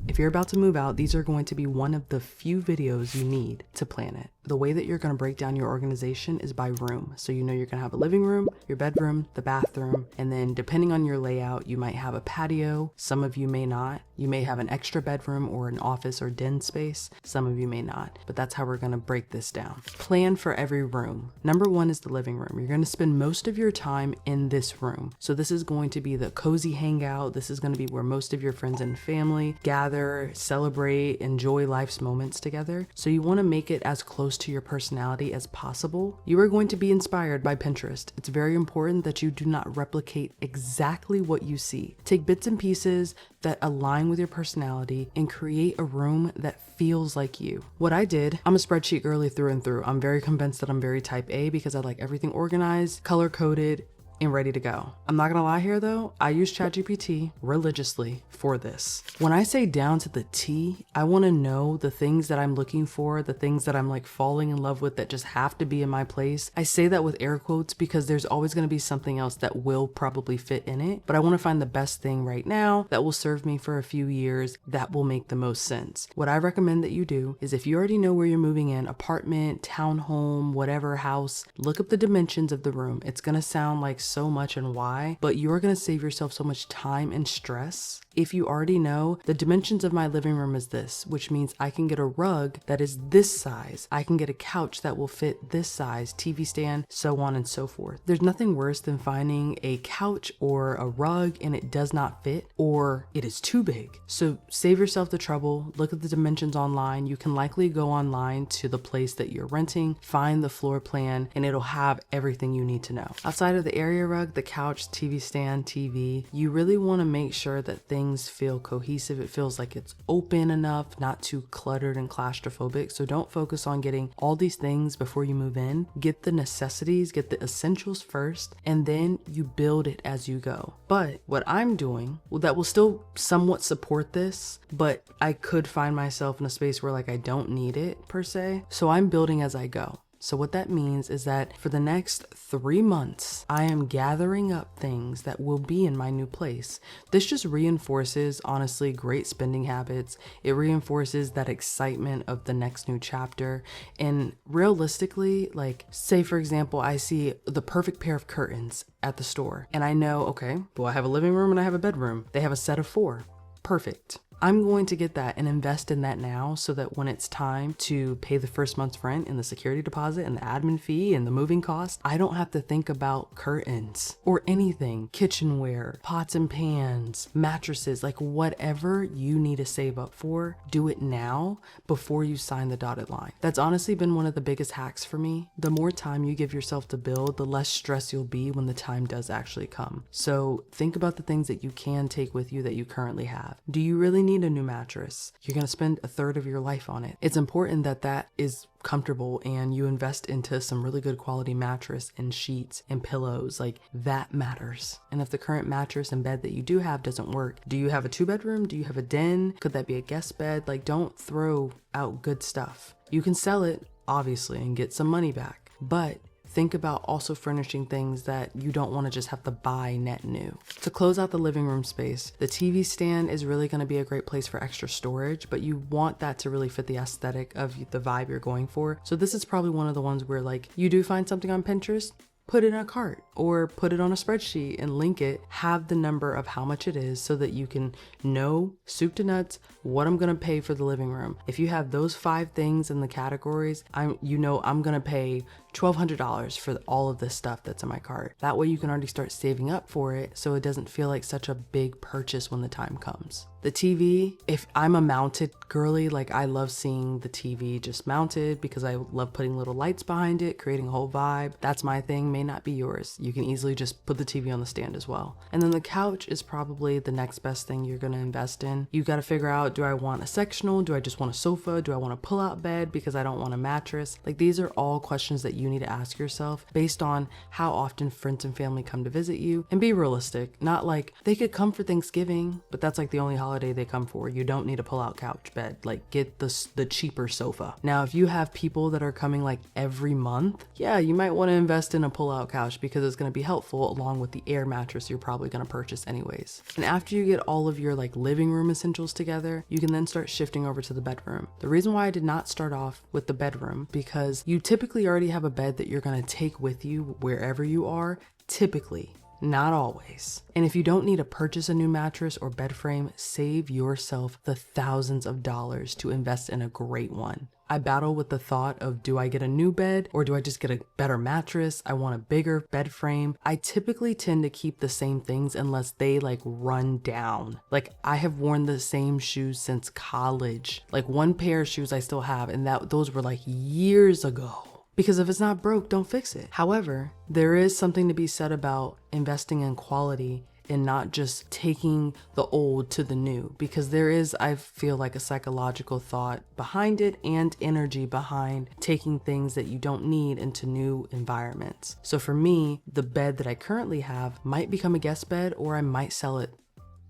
If you're about to move out, these are going to be one of the few videos you need to plan it. The way that you're going to break down your organization is by room. So you know you're going to have a living room, your bedroom, the bathroom, and then depending on your layout, you might have a patio. Some of you may not. You may have an extra bedroom or an office or den space. Some of you may not, but that's how we're going to break this down. Plan for every room. Number one is the living room. You're going to spend most of your time in this room. So this is going to be the cozy hangout. This is going to be where most of your friends and family gather, celebrate, enjoy life's moments together. So you want to make it as close to your personality as possible. You are going to be inspired by Pinterest. It's very important that you do not replicate exactly what you see. Take bits and pieces that align with your personality and create a room that feels like you. What I did, I'm a spreadsheet girly through and through. I'm very convinced that I'm very type A because I like everything organized, color coded, and ready to go. I'm not gonna lie here though, I use ChatGPT religiously for this. When I say down to the T, I wanna know the things that I'm looking for, the things that I'm like falling in love with that just have to be in my place. I say that with air quotes because there's always gonna be something else that will probably fit in it, but I wanna find the best thing right now that will serve me for a few years that will make the most sense. What I recommend that you do is if you already know where you're moving in, apartment, townhome, whatever house, look up the dimensions of the room. It's gonna sound like so much and why, but you're going to save yourself so much time and stress. If you already know the dimensions of my living room is this, which means I can get a rug that is this size. I can get a couch that will fit this size, TV stand, so on and so forth. There's nothing worse than finding a couch or a rug and it does not fit or it is too big. So save yourself the trouble, look at the dimensions online. You can likely go online to the place that you're renting, find the floor plan, and it'll have everything you need to know. Outside of the area rug, the couch, TV stand, TV, you really want to make sure that things feel cohesive. It feels like it's open enough, not too cluttered and claustrophobic. So don't focus on getting all these things before you move in. Get the necessities, get the essentials first, and then you build it as you go. But what I'm doing, well, that will still somewhat support this, but I could find myself in a space where like I don't need it per se. So I'm building as I go. So what that means is that for the next 3 months, I am gathering up things that will be in my new place. This just reinforces, honestly, great spending habits. It reinforces that excitement of the next new chapter. And realistically, like say for example, I see the perfect pair of curtains at the store and I know, okay, well, I have a living room and I have a bedroom. They have a set of 4. Perfect. I'm going to get that and invest in that now so that when it's time to pay the first month's rent and the security deposit and the admin fee and the moving cost, I don't have to think about curtains or anything, kitchenware, pots and pans, mattresses, like whatever you need to save up for, do it now before you sign the dotted line. That's honestly been one of the biggest hacks for me. The more time you give yourself to build, the less stress you'll be when the time does actually come. So think about the things that you can take with you that you currently have. Do you really need a new mattress? You're going to spend a third of your life on it. It's important that that is comfortable and you invest into some really good quality mattress and sheets and pillows. Like that matters. And if the current mattress and bed that you do have doesn't work, do you have a 2-bedroom? Do you have a den? Could that be a guest bed? Like don't throw out good stuff. You can sell it obviously and get some money back, but think about also furnishing things that you don't want to just have to buy net new. To close out the living room space, the TV stand is really going to be a great place for extra storage, but you want that to really fit the aesthetic of the vibe you're going for. So this is probably one of the ones where like you do find something on Pinterest, put it in a cart or put it on a spreadsheet and link it, have the number of how much it is so that you can know soup to nuts what I'm gonna pay for the living room. If you have those 5 things in the categories, I'm gonna pay $1,200 for all of this stuff that's in my cart. That way you can already start saving up for it so it doesn't feel like such a big purchase when the time comes. The TV, if I'm a mounted girly, like I love seeing the TV just mounted because I love putting little lights behind it, creating a whole vibe. That's my thing, may not be yours. You can easily just put the TV on the stand as well. And then the couch is probably the next best thing you're gonna invest in. You gotta figure out, do I want a sectional? Do I just want a sofa? Do I want a pull-out bed because I don't want a mattress? Like these are all questions that you need to ask yourself based on how often friends and family come to visit you, and be realistic. Not like they could come for Thanksgiving, but that's like the only holiday quality they come for. You don't need a pull-out couch bed. Like, get the cheaper sofa. Now, if you have people that are coming like every month, yeah, you might want to invest in a pull-out couch because it's going to be helpful along with the air mattress you're probably going to purchase anyways. And after you get all of your like living room essentials together, you can then start shifting over to the bedroom. The reason why I did not start off with the bedroom, because you typically already have a bed that you're going to take with you wherever you are, typically. Not always. And if you don't need to purchase a new mattress or bed frame, save yourself the thousands of dollars to invest in a great one. I battle with the thought of, do I get a new bed or do I just get a better mattress? I want a bigger bed frame. I typically tend to keep the same things unless they like run down. Like, I have worn the same shoes since college. Like, one pair of shoes I still have, and those were like years ago. Because if it's not broke, don't fix it. However, there is something to be said about investing in quality and not just taking the old to the new, because there is, I feel like, a psychological thought behind it and energy behind taking things that you don't need into new environments. So for me, the bed that I currently have might become a guest bed, or I might sell it.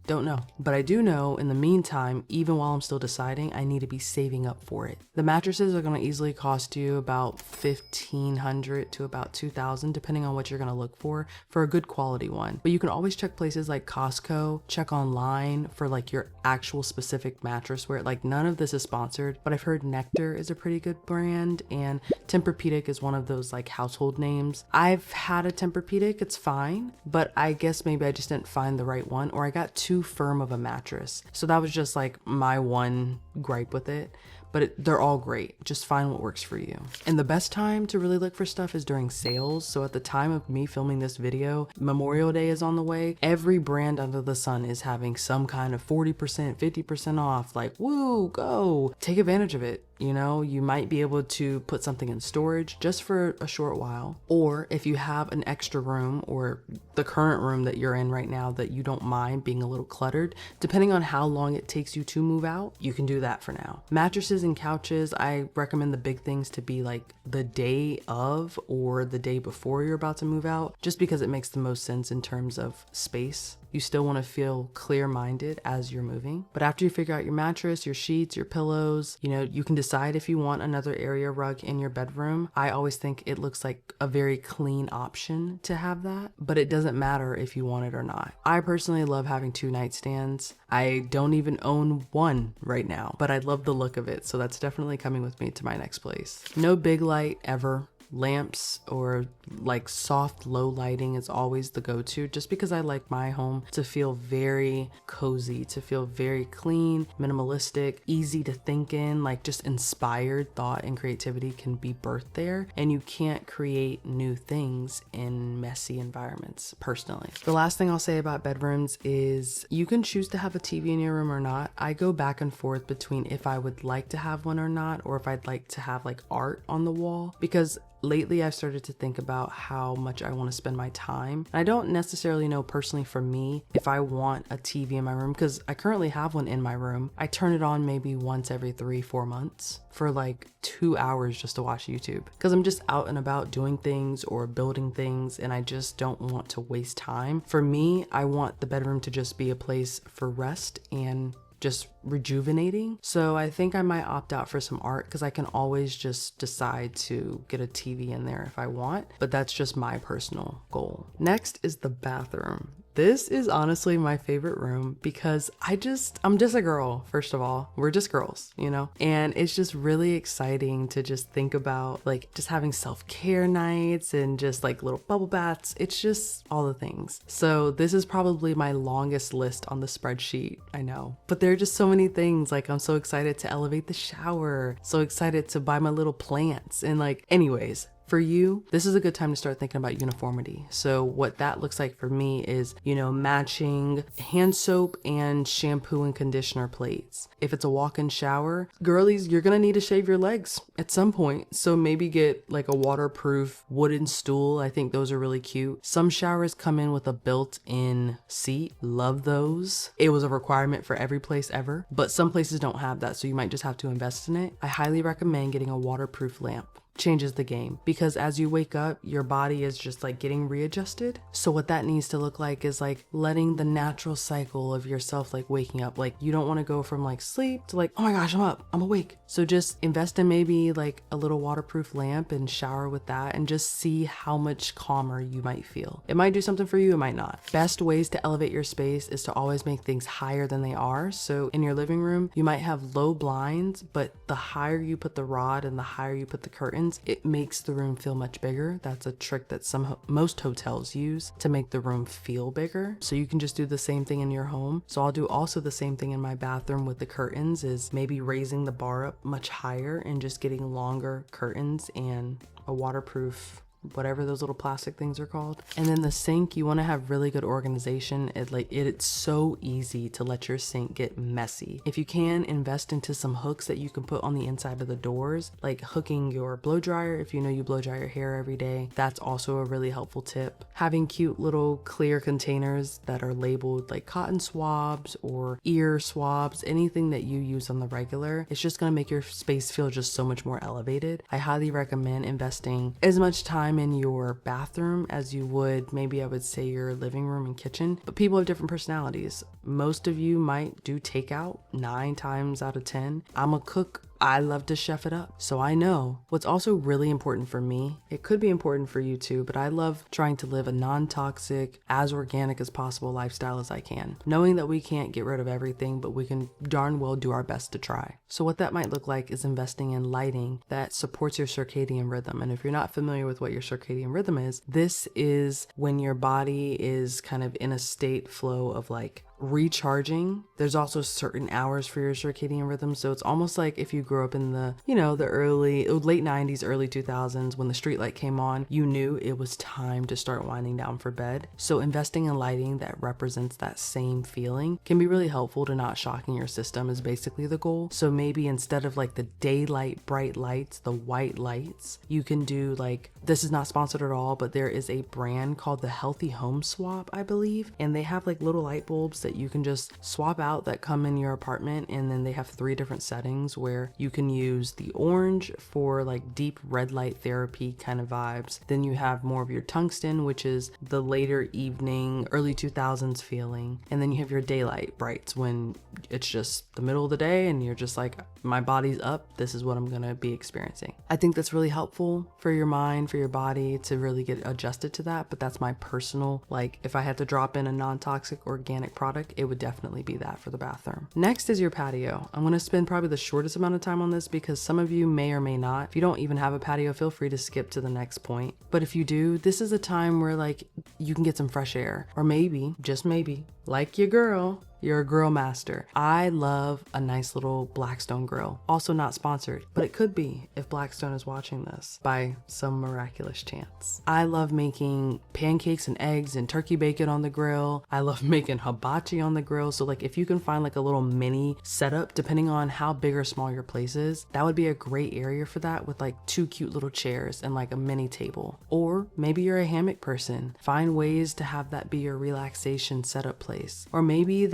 Don't know. But I do know in the meantime, even while I'm still deciding, I need to be saving up for it. The mattresses are going to easily cost you about $1,500 to about $2,000, depending on what you're going to look for a good quality one. But you can always check places like Costco, check online for like your actual specific mattress wear. Like, none of this is sponsored, but I've heard Nectar is a pretty good brand, and Tempur-Pedic is one of those like household names. I've had a Tempur-Pedic, it's fine, but I guess maybe I just didn't find the right one, or I got too firm of a mattress. So that was just like my one gripe with it. But they're all great. Just find what works for you. And the best time to really look for stuff is during sales. So at the time of me filming this video, Memorial Day is on the way. Every brand under the sun is having some kind of 40%, 50% off. Like, woo, go. Take advantage of it. You know, you might be able to put something in storage just for a short while. Or if you have an extra room, or the current room that you're in right now that you don't mind being a little cluttered, depending on how long it takes you to move out, you can do that for now. Mattresses and couches, I recommend the big things to be like the day of or the day before you're about to move out, just because it makes the most sense in terms of space. You still want to feel clear-minded as you're moving. But after you figure out your mattress, your sheets, your pillows, you know, you can decide if you want another area rug in your bedroom. I always think it looks like a very clean option to have that, but it doesn't matter if you want it or not. I personally love having 2 nightstands. I don't even own one right now, but I love the look of it. So that's definitely coming with me to my next place. No big light ever. Lamps or like soft low lighting is always the go-to, just because I like my home to feel very cozy, to feel very clean, minimalistic, easy to think in. Like, just inspired thought and creativity can be birthed there, and you can't create new things in messy environments personally. The last thing I'll say about bedrooms is you can choose to have a TV in your room or not. I go back and forth between if I would like to have one or not, or if I'd like to have like art on the wall, because lately I've started to think about how much I want to spend my time. And I don't necessarily know personally for me if I want a TV in my room, because I currently have one in my room. I turn it on maybe once every 3-4 months for like 2 hours just to watch YouTube, because I'm just out and about doing things or building things, and I just don't want to waste time. For me, I want the bedroom to just be a place for rest and just rejuvenating. So I think I might opt out for some art, because I can always just decide to get a TV in there if I want, but that's just my personal goal. Next is the bathroom. This is honestly my favorite room because I'm just a girl, first of all. We're just girls, you know? And it's just really exciting to just think about like just having self-care nights and just like little bubble baths. It's just all the things. So this is probably my longest list on the spreadsheet, I know. But there are just so many things. Like, I'm so excited to elevate the shower, so excited to buy my little plants, and like, anyways. For you, this is a good time to start thinking about uniformity. So what that looks like for me is, you know, matching hand soap and shampoo and conditioner plates. If it's a walk-in shower, girlies, you're gonna need to shave your legs at some point. So maybe get like a waterproof wooden stool. I think those are really cute. Some showers come in with a built-in seat. Love those. It was a requirement for every place ever, but some places don't have that, so you might just have to invest in it. I highly recommend getting a waterproof lamp. changes the game, because as you wake up, your body is just like getting readjusted. So what that needs to look like is like letting the natural cycle of yourself like waking up. Like you don't want to go from like sleep to like, oh my gosh, I'm up, I'm awake. So just invest in maybe like a little waterproof lamp and shower with that, and just see how much calmer you might feel. It might do something for you, it might not. Best ways to elevate your space is to always make things higher than they are. So in your living room, you might have low blinds, but the higher you put the rod and the higher you put the curtains, it makes the room feel much bigger. That's a trick that most hotels use to make the room feel bigger. So you can just do the same thing in your home. So I'll do also the same thing in my bathroom with the curtains, is maybe raising the bar up much higher and just getting longer curtains and a waterproof, whatever those little plastic things are called. And then the sink, you want to have really good organization. It's so easy to let your sink get messy. If you can, invest into some hooks that you can put on the inside of the doors, like hooking your blow dryer. If you know you blow dry your hair every day, that's also a really helpful tip. Having cute little clear containers that are labeled like cotton swabs or ear swabs, anything that you use on the regular, it's just going to make your space feel just so much more elevated. I highly recommend investing as much time in your bathroom as you would, maybe I would say, your living room and kitchen. But people have different personalities. Most of you might do takeout 9 times out of 10. I'm a cook. I love to chef it up. So I know what's also really important for me. It could be important for you too, but I love trying to live a non-toxic, as organic as possible lifestyle as I can. Knowing that we can't get rid of everything, but we can darn well do our best to try. So what that might look like is investing in lighting that supports your circadian rhythm. And if you're not familiar with what your circadian rhythm is, this is when your body is kind of in a state flow of like recharging. There's also certain hours for your circadian rhythm. So it's almost like if you grew up in the, the late 90s, early 2000s, when the street light came on, you knew it was time to start winding down for bed. So investing in lighting that represents that same feeling can be really helpful to not shocking your system, is basically the goal. So maybe instead of like the daylight bright lights, the white lights, you can do like, this is not sponsored at all, but there is a brand called the Healthy Home Swap, I believe. And they have like little light bulbs that you can just swap out that come in your apartment. And then they have 3 different settings where you can use the orange for like deep red light therapy kind of vibes. Then you have more of your tungsten, which is the later evening, early 2000s feeling. And then you have your daylight brights when it's just the middle of the day and you're just like, my body's up, this is what I'm gonna be experiencing. I think that's really helpful for your mind, for your body to really get adjusted to that. But that's my personal, like if I had to drop in a non-toxic organic product, it would definitely be that for the bathroom. Next is your patio. I'm gonna spend probably the shortest amount of time on this because some of you may or may not. If you don't even have a patio, feel free to skip to the next point. But if you do, this is a time where like you can get some fresh air, or maybe, just maybe, like your girl, you're a grill master. I love a nice little Blackstone grill. Also not sponsored, but it could be if Blackstone is watching this by some miraculous chance. I love making pancakes and eggs and turkey bacon on the grill. I love making hibachi on the grill. So like if you can find like a little mini setup, depending on how big or small your place is, that would be a great area for that, with like 2 cute little chairs and like a mini table. Or maybe you're a hammock person. Find ways to have that be your relaxation setup place. Or maybe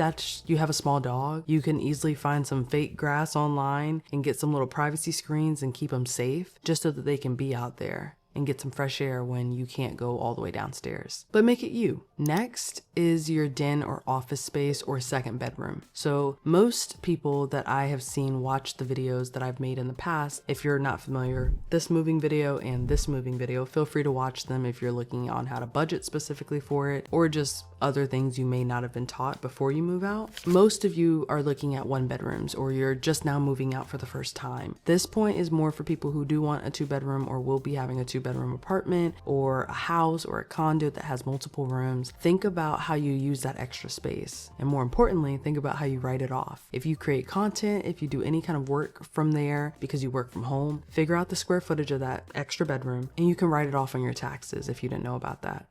you have a small dog. You can easily find some fake grass online and get some little privacy screens and keep them safe, just so that they can be out there and get some fresh air when you can't go all the way downstairs. But make it you. Next is your den or office space or second bedroom. So most people that I have seen watch the videos that I've made in the past. If you're not familiar, this moving video and this moving video, feel free to watch them if you're looking on how to budget specifically for it, or just other things you may not have been taught before you move out. Most of you are looking at 1 bedrooms, or you're just now moving out for the first time. This point is more for people who do want a 2-bedroom or will be having a 2-bedroom apartment or a house or a condo that has multiple rooms. Think about how you use that extra space. And more importantly, think about how you write it off. If you create content, if you do any kind of work from there because you work from home, figure out the square footage of that extra bedroom and you can write it off on your taxes if you didn't know about that.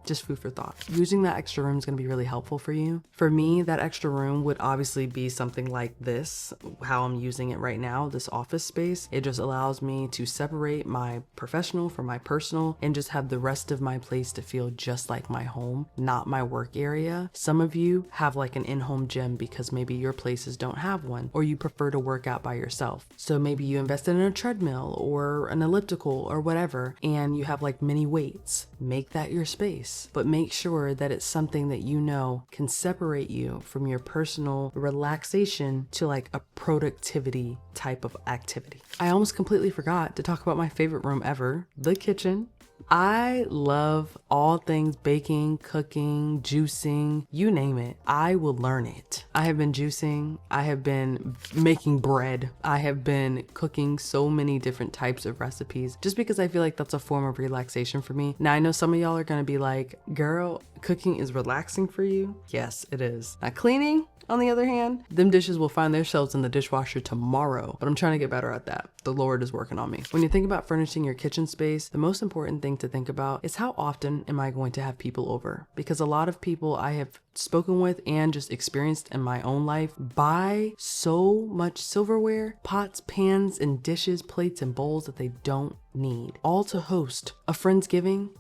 Just food for thought. Using that extra room is going to be really helpful for you. For me, that extra room would obviously be something like this, how I'm using it right now, this office space. It just allows me to separate my professional from my personal and just have the rest of my place to feel just like my home, not my work area. Some of you have like an in-home gym because maybe your places don't have one, or you prefer to work out by yourself. So maybe you invested in a treadmill or an elliptical or whatever, and you have like mini weights. Make that your space. But make sure that it's something that you know can separate you from your personal relaxation to like a productivity type of activity. I almost completely forgot to talk about my favorite room ever, the kitchen. I love all things baking, cooking, juicing, you name it. I will learn it. I have been juicing. I have been making bread. I have been cooking so many different types of recipes just because I feel like that's a form of relaxation for me. Now I know some of y'all are going to be like, girl, cooking is relaxing for you. Yes, it is. Now cleaning, on the other hand, them dishes will find themselves in the dishwasher tomorrow, but I'm trying to get better at that. The Lord is working on me. When you think about furnishing your kitchen space, the most important thing to think about is how often am I going to have people over? Because a lot of people I have spoken with and just experienced in my own life buy so much silverware, pots, pans, and dishes, plates, and bowls that they don't need, all to host a Friendsgiving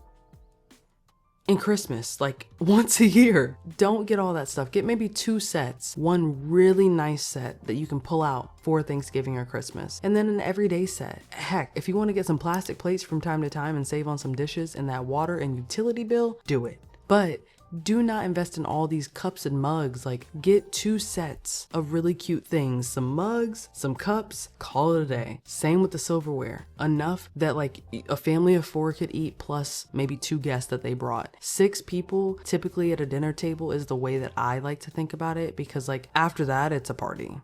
and Christmas, like once a year. Don't get all that stuff. Get maybe 2 sets, one really nice set that you can pull out for Thanksgiving or Christmas, and then an everyday set. Heck, if you want to get some plastic plates from time to time and save on some dishes and that water and utility bill, do it. But do not invest in all these cups and mugs. Like, get 2 sets of really cute things, some mugs, some cups, call it a day. Same with the silverware. Enough that like a family of 4 could eat, plus maybe 2 guests that they brought. 6 people typically at a dinner table is the way that I like to think about it, because like after that, it's a party.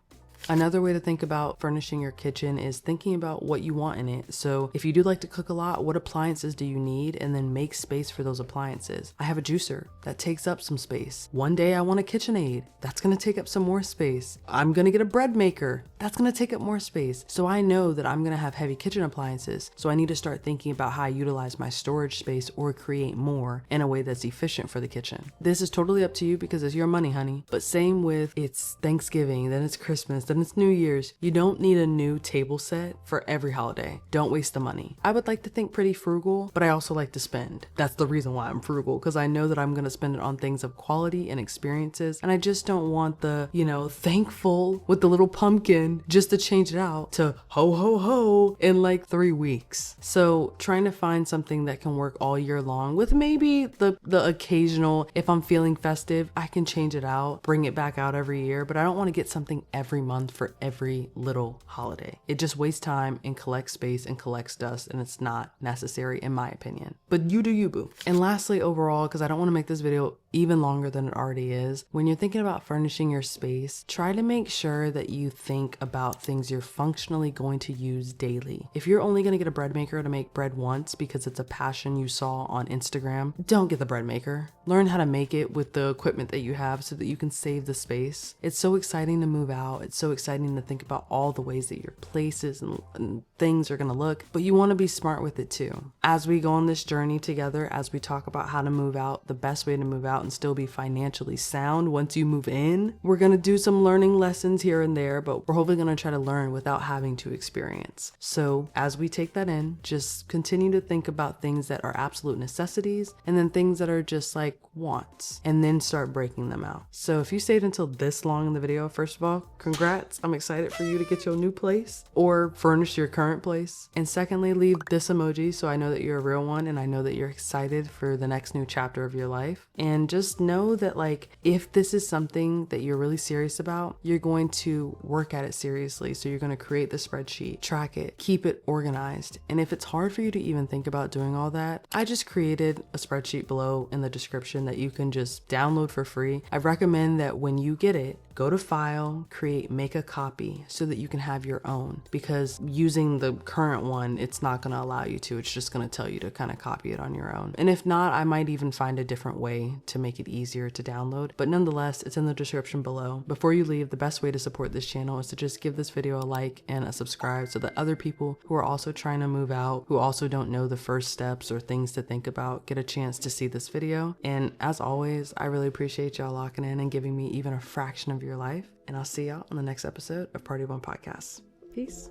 Another way to think about furnishing your kitchen is thinking about what you want in it. So if you do like to cook a lot, what appliances do you need? And then make space for those appliances. I have a juicer that takes up some space. One day I want a KitchenAid. That's gonna take up some more space. I'm gonna get a bread maker. That's gonna take up more space. So I know that I'm gonna have heavy kitchen appliances. So I need to start thinking about how I utilize my storage space or create more in a way that's efficient for the kitchen. This is totally up to you because it's your money, honey. But same with it's Thanksgiving, then it's Christmas, then it's New Year's. You don't need a new table set for every holiday. Don't waste the money. I would like to think pretty frugal, but I also like to spend. That's the reason why I'm frugal, because I know that I'm going to spend it on things of quality and experiences. And I just don't want the, thankful with the little pumpkin just to change it out to ho ho ho in like 3 weeks. So trying to find something that can work all year long with maybe the occasional, if I'm feeling festive, I can change it out, bring it back out every year, but I don't want to get something every month for every little holiday. It just wastes time and collects space and collects dust, and it's not necessary in my opinion. But you do you, boo. And lastly, overall, because I don't want to make this video even longer than it already is, when you're thinking about furnishing your space, try to make sure that you think about things you're functionally going to use daily. If you're only going to get a bread maker to make bread once because it's a passion you saw on Instagram, don't get the bread maker. Learn how to make it with the equipment that you have so that you can save the space. It's so exciting to move out. It's so exciting to think about all the ways that your places and things are going to look, but you want to be smart with it too. As we go on this journey together, as we talk about how to move out, the best way to move out and still be financially sound once you move in, we're going to do some learning lessons here and there, but we're hopefully going to try to learn without having to experience. So as we take that in, just continue to think about things that are absolute necessities and then things that are just like wants, and then start breaking them out. So if you stayed until this long in the video, first of all, congrats. I'm excited for you to get your new place or furnish your current place. And secondly, leave this emoji so I know that you're a real one and I know that you're excited for the next new chapter of your life. And just know that like, if this is something that you're really serious about, you're going to work at it seriously. So you're going to create the spreadsheet, track it, keep it organized. And if it's hard for you to even think about doing all that, I just created a spreadsheet below in the description that you can just download for free. I recommend that when you get it, go to File, Create, Make a Copy so that you can have your own, because using the current one, it's not going to allow you to. It's just going to tell you to kind of copy it on your own. And if not, I might even find a different way to to make it easier to download, but nonetheless, it's in the description below. Before you leave, the best way to support this channel is to just give this video a like and a subscribe so that other people who are also trying to move out, who also don't know the first steps or things to think about, get a chance to see this video. And as always, I really appreciate y'all locking in and giving me even a fraction of your life. And I'll see y'all on the next episode of Party One Podcast. Peace.